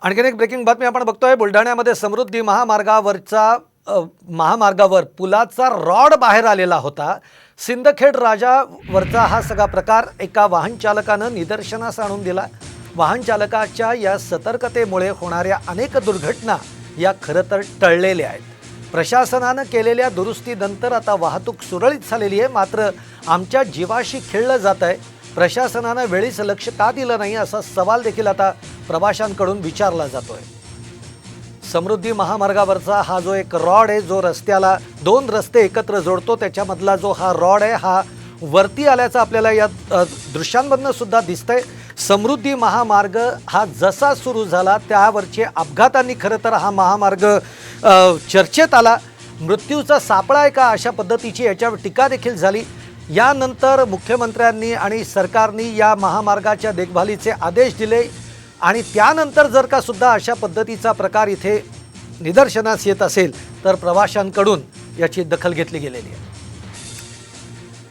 आणखीन एक ब्रेकिंग बातमी आपण बघतोय। बुलढाण्यामध्ये समृद्धी महामार्गावर पुलाचा रॉड बाहेर आलेला होता। सिंदखेड राजावरचा हा सगळा प्रकार एका वाहन चालकाने निदर्शनास आणून दिला। वाहन चालकाच्या या सतर्कतेमुळे होणाऱ्या अनेक दुर्घटना या खरं तर टळलेल्या आहेत। प्रशासनाने केलेल्या दुरुस्तीनंतर आता वाहतूक सुरळीत झालेली आहे, मात्र आमच्या जीवाशी खेळलं जात आहे। प्रशासनाने वेळीच लक्ष का दिलं नाही असा सवाल देखील आता प्रवाशांकडून विचारला जातोय। समृद्धी महामार्गावरचा हा जो एक रॉड आहे, जो रस्त्याला दोन रस्ते एकत्र जोडतो, त्याच्यामधला जो हा रॉड आहे हा वरती आल्याचा आपल्याला या दृश्यांमधून सुद्धा दिसतंय। समृद्धी महामार्ग हा जसा सुरू झाला त्यावरचे अपघातांनी खरं तर हा महामार्ग चर्चेत आला। मृत्यूचा सापळा आहे का अशा पद्धतीची याच्यावर टीका देखील झाली। यानंतर मुख्यमंत्र्यांनी आणि सरकारने या महामार्गाच्या देखभालीचे आदेश दिले आणि त्यानंतर जर का सुद्धा अशा पद्धतीचा प्रकार इथे निदर्शनास येत असेल तर प्रवाशांकडून याची दखल घेतली गेलेली आहे।